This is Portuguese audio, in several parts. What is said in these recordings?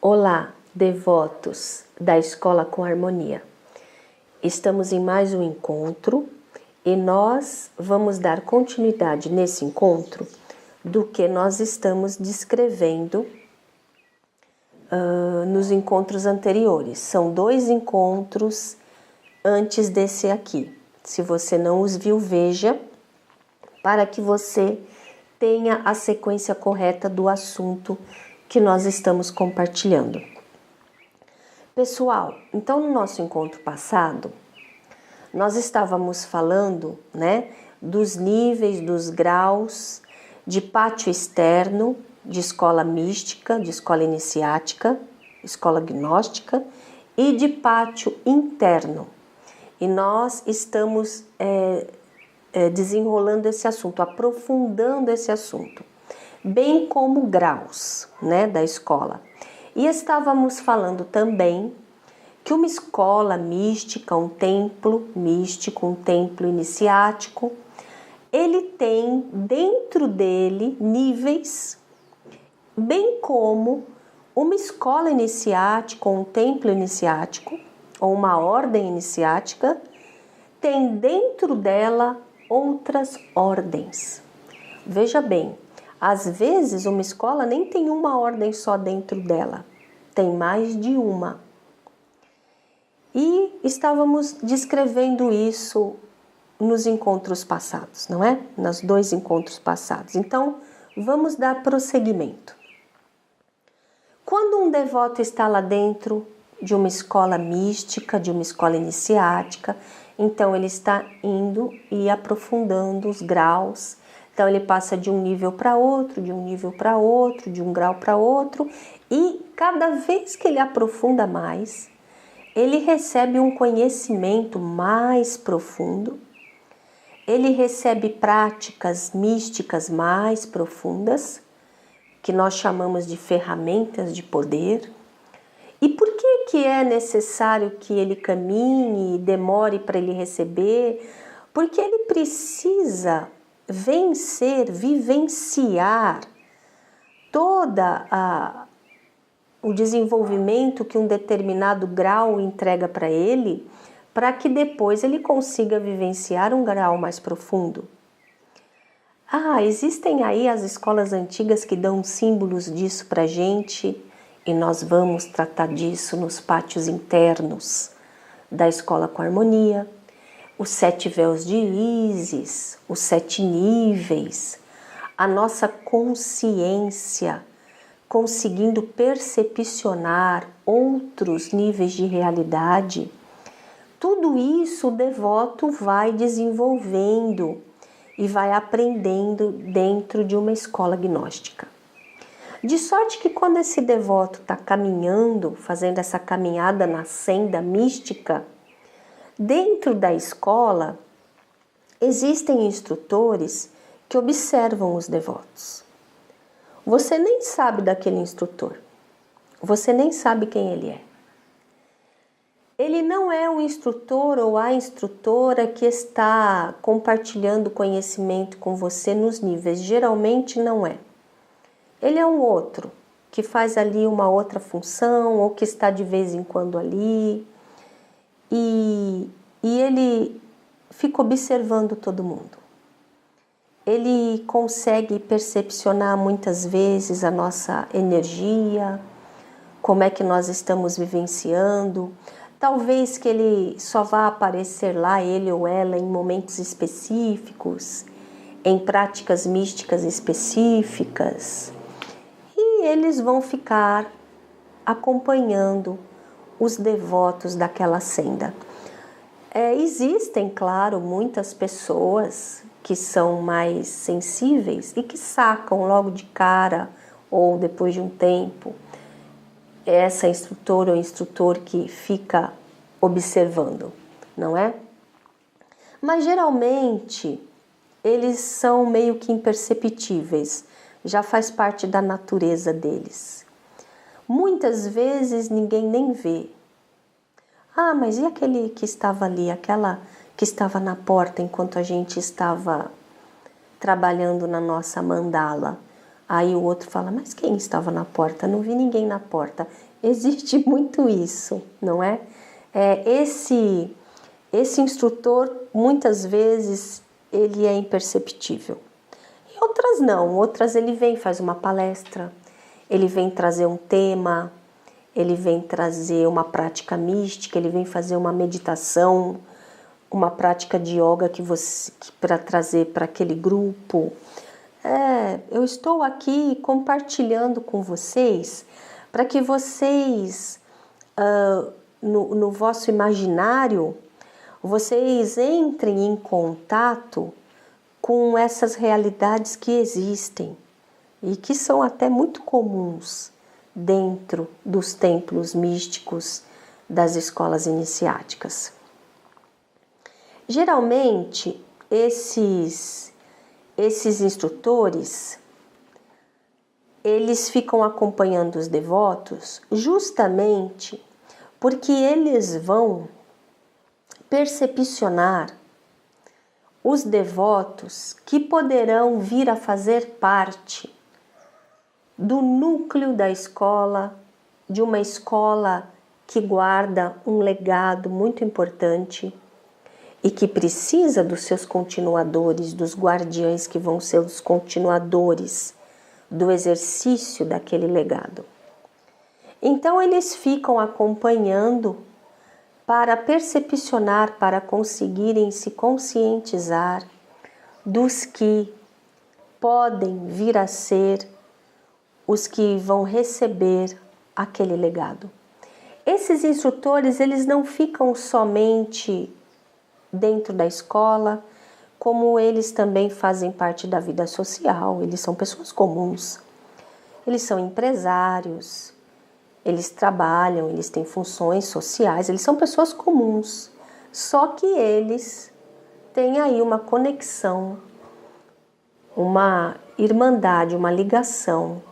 Olá, devotos da Escola com Harmonia. Estamos em mais um encontro e nós vamos dar continuidade nesse encontro do que nós estamos descrevendo nos encontros anteriores. São 2 encontros antes desse aqui. Se você não os viu, veja, para que você tenha a sequência correta do assunto que nós estamos compartilhando. Pessoal, então no nosso encontro passado, nós estávamos falando, dos níveis, dos graus de pátio externo, de escola mística, de escola iniciática, escola gnóstica e de pátio interno. E nós estamos desenrolando esse assunto, aprofundando esse assunto, bem como graus, da escola. E estávamos falando também que uma escola mística, um templo místico, um templo iniciático, ele tem dentro dele níveis, bem como uma escola iniciática, um templo iniciático, ou uma ordem iniciática, tem dentro dela outras ordens. Veja bem, às vezes uma escola nem tem uma ordem só dentro dela, tem mais de uma. E estávamos descrevendo isso nos encontros passados, não é? Nos 2 encontros passados. Então, vamos dar prosseguimento. Quando um devoto está lá dentro de uma escola mística, de uma escola iniciática, então ele está indo e aprofundando os graus. Então ele passa de um nível para outro, de um nível para outro, de um grau para outro, e cada vez que ele aprofunda mais, ele recebe um conhecimento mais profundo, ele recebe práticas místicas mais profundas, que nós chamamos de ferramentas de poder. E por que é necessário que ele caminhe e demore para ele receber? Porque ele precisa vivenciar o desenvolvimento que um determinado grau entrega para ele, para que depois ele consiga vivenciar um grau mais profundo. Existem aí as escolas antigas que dão símbolos disso para a gente, e nós vamos tratar disso nos pátios internos da Escola com Harmonia. Os 7 véus de Ísis, os 7 níveis, a nossa consciência conseguindo percepcionar outros níveis de realidade. Tudo isso o devoto vai desenvolvendo e vai aprendendo dentro de uma escola gnóstica. De sorte que quando esse devoto está caminhando, fazendo essa caminhada na senda mística, dentro da escola existem instrutores que observam os devotos. Você nem sabe daquele instrutor, você nem sabe quem ele é. Ele não é o instrutor ou a instrutora que está compartilhando conhecimento com você nos níveis, geralmente não é. Ele é um outro, que faz ali uma outra função, ou que está de vez em quando ali, e ele fica observando todo mundo. Ele consegue percepcionar muitas vezes a nossa energia, como é que nós estamos vivenciando. Talvez que ele só vá aparecer lá, ele ou ela, em momentos específicos, em práticas místicas específicas. E eles vão ficar acompanhando os devotos daquela senda. Existem, claro, muitas pessoas que são mais sensíveis e que sacam logo de cara ou depois de um tempo essa instrutora ou instrutor que fica observando, não é? Mas geralmente eles são meio que imperceptíveis, já faz parte da natureza deles. Muitas vezes ninguém nem vê. Mas e aquele que estava ali, aquela que estava na porta enquanto a gente estava trabalhando na nossa mandala? Aí o outro fala, mas quem estava na porta? Não vi ninguém na porta. existe muito isso, não é? Esse instrutor, muitas vezes, ele é imperceptível. E outras não, outras ele vem, faz uma palestra, ele vem trazer um tema, ele vem trazer uma prática mística, ele vem fazer uma meditação, uma prática de yoga para trazer para aquele grupo. Eu estou aqui compartilhando com vocês para que vocês, no vosso imaginário, vocês entrem em contato com essas realidades que existem e que são até muito comuns dentro dos templos místicos das escolas iniciáticas. Geralmente, esses instrutores, eles ficam acompanhando os devotos justamente porque eles vão percepcionar os devotos que poderão vir a fazer parte do núcleo da escola, de uma escola que guarda um legado muito importante e que precisa dos seus continuadores, dos guardiães que vão ser os continuadores do exercício daquele legado. Então eles ficam acompanhando para percepcionar, para conseguirem se conscientizar dos que podem vir a ser os que vão receber aquele legado. Esses instrutores, eles não ficam somente dentro da escola, como eles também fazem parte da vida social, eles são pessoas comuns, eles são empresários, eles trabalham, eles têm funções sociais, eles são pessoas comuns, só que eles têm aí uma conexão, uma irmandade, uma ligação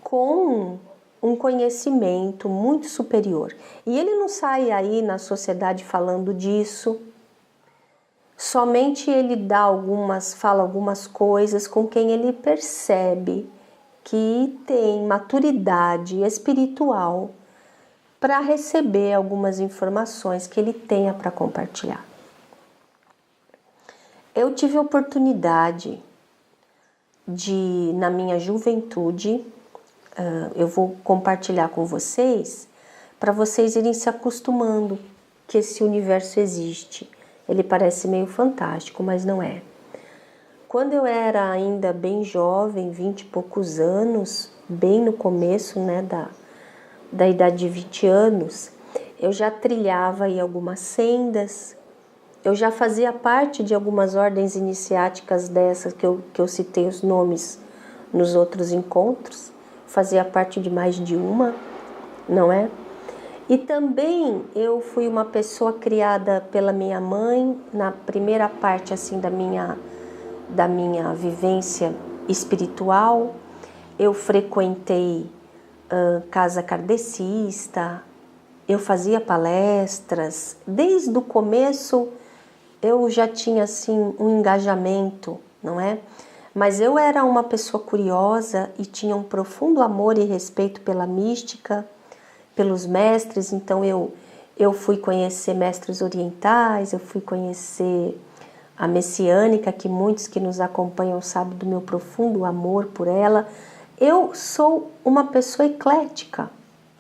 com um conhecimento muito superior. E ele não sai aí na sociedade falando disso, somente ele fala algumas coisas com quem ele percebe que tem maturidade espiritual para receber algumas informações que ele tenha para compartilhar. Eu tive a oportunidade de, na minha juventude, eu vou compartilhar com vocês para vocês irem se acostumando que esse universo existe. Ele parece meio fantástico, mas não é. Quando eu era ainda bem jovem, 20 e poucos anos, bem no começo, né, da idade de 20 anos, eu já trilhava aí algumas sendas, eu já fazia parte de algumas ordens iniciáticas dessas que eu citei os nomes nos outros encontros, fazia parte de mais de uma, não é? E também eu fui uma pessoa criada pela minha mãe, na primeira parte assim da minha vivência espiritual. Eu frequentei casa kardecista, eu fazia palestras. Desde o começo eu já tinha assim um engajamento, não é? Mas eu era uma pessoa curiosa e tinha um profundo amor e respeito pela mística, pelos mestres. Então eu fui conhecer mestres orientais, eu fui conhecer a messiânica, que muitos que nos acompanham sabem do meu profundo amor por ela. Eu sou uma pessoa eclética,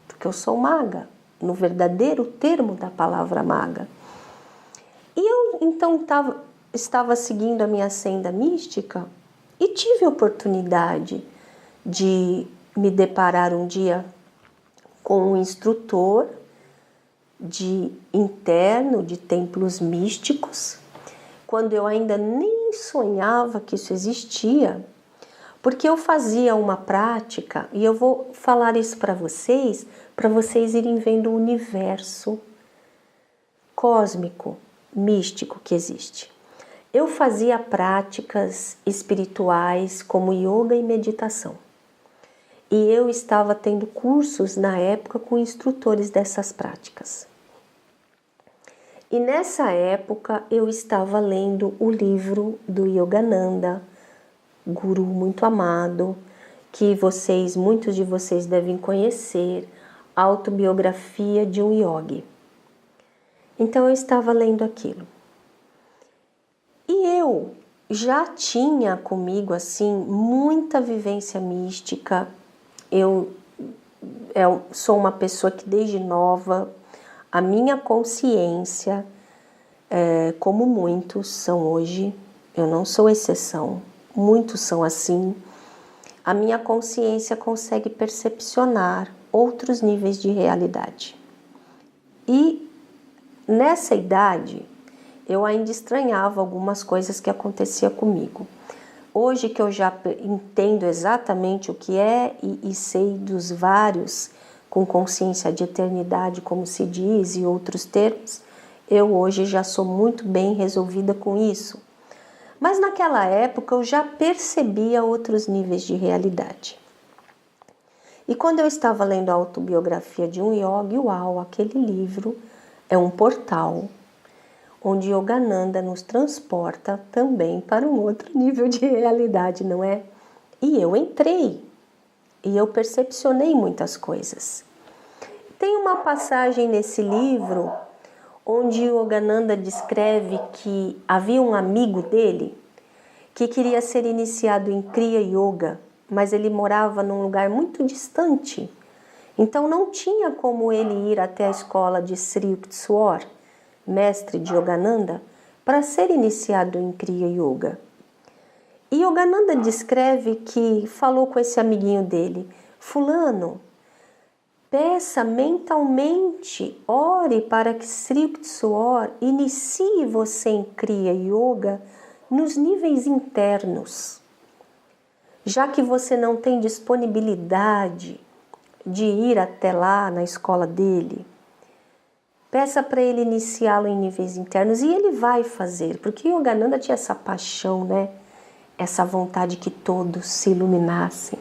porque eu sou maga, no verdadeiro termo da palavra maga. E eu então estava seguindo a minha senda mística e tive a oportunidade de me deparar um dia com um instrutor interno de templos místicos, quando eu ainda nem sonhava que isso existia, porque eu fazia uma prática, e eu vou falar isso para vocês irem vendo o universo cósmico, místico que existe. Eu fazia práticas espirituais como yoga e meditação. E eu estava tendo cursos na época com instrutores dessas práticas. E nessa época eu estava lendo o livro do Yogananda, guru muito amado, que muitos de vocês devem conhecer, Autobiografia de um Yogi. Então eu estava lendo aquilo. E eu já tinha comigo assim muita vivência mística. Eu sou uma pessoa que desde nova, a minha consciência, como muitos são hoje, eu não sou exceção, muitos são assim, a minha consciência consegue percepcionar outros níveis de realidade. E nessa idade, eu ainda estranhava algumas coisas que acontecia comigo. Hoje que eu já entendo exatamente o que é e sei dos vários com consciência de eternidade, como se diz, e outros termos, eu hoje já sou muito bem resolvida com isso. Mas naquela época eu já percebia outros níveis de realidade. E quando eu estava lendo a autobiografia de um yogi, uau, aquele livro é um portal onde Yogananda nos transporta também para um outro nível de realidade, não é? E eu entrei, e eu percepcionei muitas coisas. Tem uma passagem nesse livro onde Yogananda descreve que havia um amigo dele que queria ser iniciado em Kriya Yoga, mas ele morava num lugar muito distante, então não tinha como ele ir até a escola de Sri Yukteswar, mestre de Yogananda, para ser iniciado em Kriya Yoga. E Yogananda descreve que falou com esse amiguinho dele: fulano, peça mentalmente, ore para que Sri Yukteswar inicie você em Kriya Yoga nos níveis internos. Já que você não tem disponibilidade de ir até lá na escola dele, peça para ele iniciá-lo em níveis internos, e ele vai fazer, porque Yogananda tinha essa paixão, né? Essa vontade que todos se iluminassem.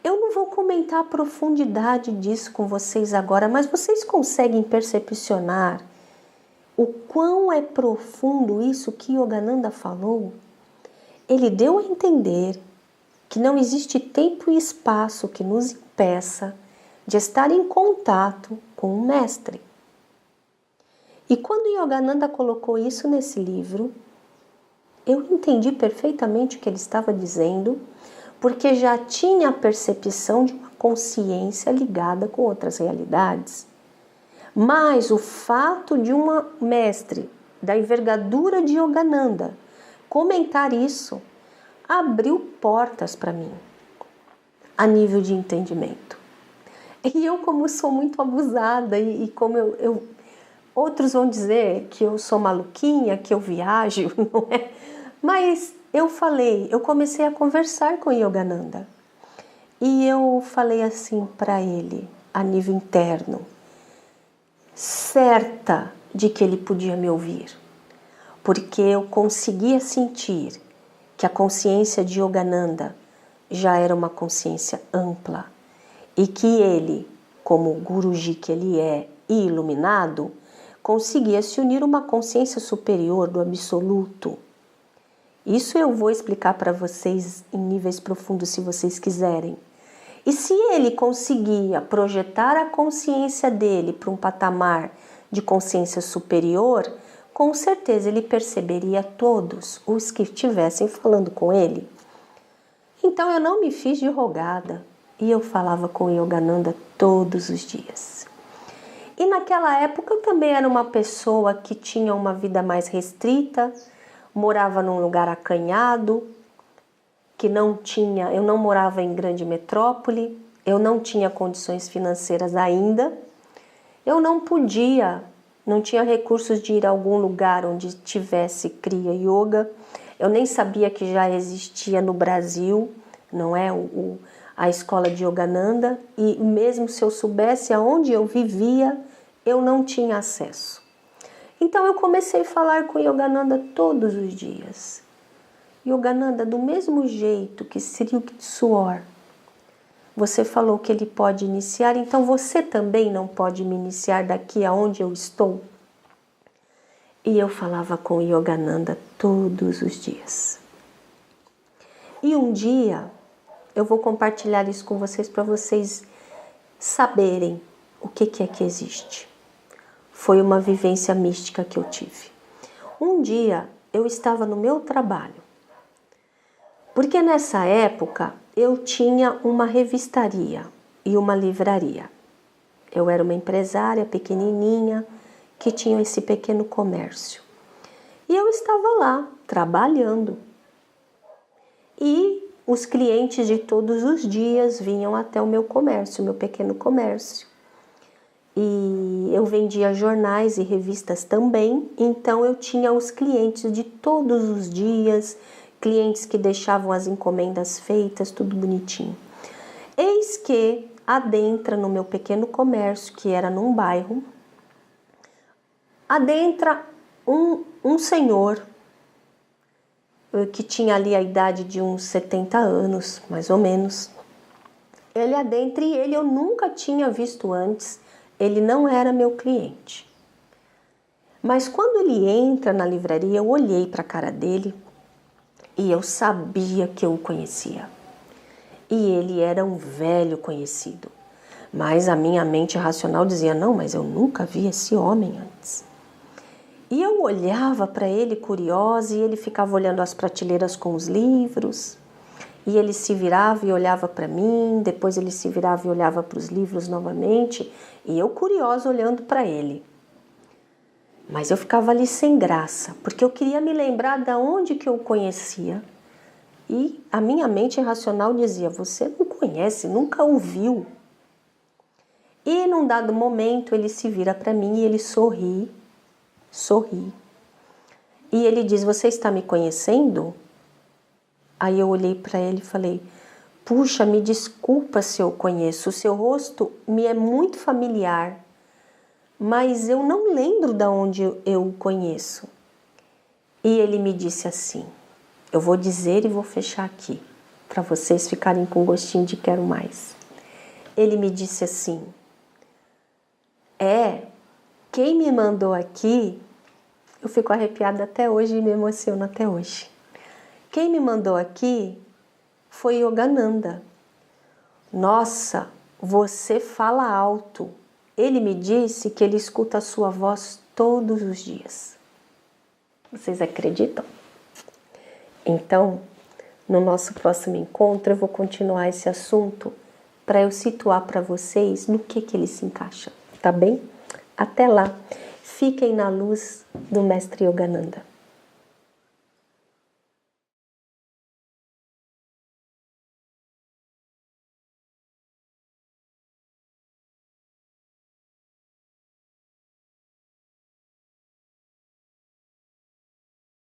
Eu não vou comentar a profundidade disso com vocês agora, mas vocês conseguem percepcionar o quão é profundo isso que Yogananda falou? Ele deu a entender que não existe tempo e espaço que nos impeça de estar em contato com o mestre. E quando Yogananda colocou isso nesse livro, eu entendi perfeitamente o que ele estava dizendo, porque já tinha a percepção de uma consciência ligada com outras realidades. Mas o fato de uma mestre da envergadura de Yogananda comentar isso abriu portas para mim, a nível de entendimento. E eu, como sou muito abusada e como outros vão dizer que eu sou maluquinha, que eu viajo, não é? Mas eu comecei a conversar com Yogananda. E eu falei assim para ele, a nível interno, certa de que ele podia me ouvir, porque eu conseguia sentir que a consciência de Yogananda já era uma consciência ampla e que ele, como Guruji que ele é e iluminado, conseguia se unir a uma consciência superior do absoluto. Isso eu vou explicar para vocês em níveis profundos se vocês quiserem. E se ele conseguia projetar a consciência dele para um patamar de consciência superior, com certeza ele perceberia todos os que estivessem falando com ele. Então eu não me fiz de rogada e eu falava com Yogananda todos os dias. E naquela época eu também era uma pessoa que tinha uma vida mais restrita, morava num lugar acanhado, que eu não morava em grande metrópole, eu não tinha condições financeiras ainda, eu não tinha recursos de ir a algum lugar onde tivesse Kriya Yoga, eu nem sabia que já existia no Brasil, não é, a escola de Yogananda, e mesmo se eu soubesse aonde eu vivia, eu não tinha acesso. Então eu comecei a falar com Yogananda todos os dias. Yogananda, do mesmo jeito que Sri Yukteswar, você falou que ele pode iniciar, então você também não pode me iniciar daqui aonde eu estou? E eu falava com Yogananda todos os dias. E um dia, eu vou compartilhar isso com vocês para vocês saberem o que é que existe. Foi uma vivência mística que eu tive. Um dia eu estava no meu trabalho, porque nessa época eu tinha uma revistaria e uma livraria. Eu era uma empresária pequenininha que tinha esse pequeno comércio. E eu estava lá, trabalhando. E os clientes de todos os dias vinham até o meu comércio, o meu pequeno comércio. E eu vendia jornais e revistas também, então eu tinha os clientes de todos os dias, clientes que deixavam as encomendas feitas, tudo bonitinho. Eis que adentra no meu pequeno comércio, que era num bairro, adentra um senhor que tinha ali a idade de uns 70 anos, mais ou menos. Ele adentra e ele eu nunca tinha visto antes, ele não era meu cliente. Mas quando ele entra na livraria, eu olhei para a cara dele e eu sabia que eu o conhecia. E ele era um velho conhecido. Mas a minha mente racional dizia, não, mas eu nunca vi esse homem antes. E eu olhava para ele curiosa e ele ficava olhando as prateleiras com os livros. E ele se virava e olhava para mim, depois ele se virava e olhava para os livros novamente. E eu curiosa olhando para ele. Mas eu ficava ali sem graça, porque eu queria me lembrar de onde que eu o conhecia. E a minha mente racional dizia, você não conhece, nunca o viu. E num dado momento ele se vira para mim e ele sorri. E ele diz, você está me conhecendo? Aí eu olhei para ele e falei, puxa, me desculpa se eu conheço, o seu rosto me é muito familiar, mas eu não lembro de onde eu o conheço. E ele me disse assim, eu vou dizer e vou fechar aqui, para vocês ficarem com gostinho de quero mais. Ele me disse assim, quem me mandou aqui, eu fico arrepiada até hoje e me emociono até hoje. Quem me mandou aqui foi Yogananda. Nossa, você fala alto. Ele me disse que ele escuta a sua voz todos os dias. Vocês acreditam? Então, no nosso próximo encontro, eu vou continuar esse assunto para eu situar para vocês no que ele se encaixa, tá bem? Até lá, fiquem na luz do Mestre Yogananda.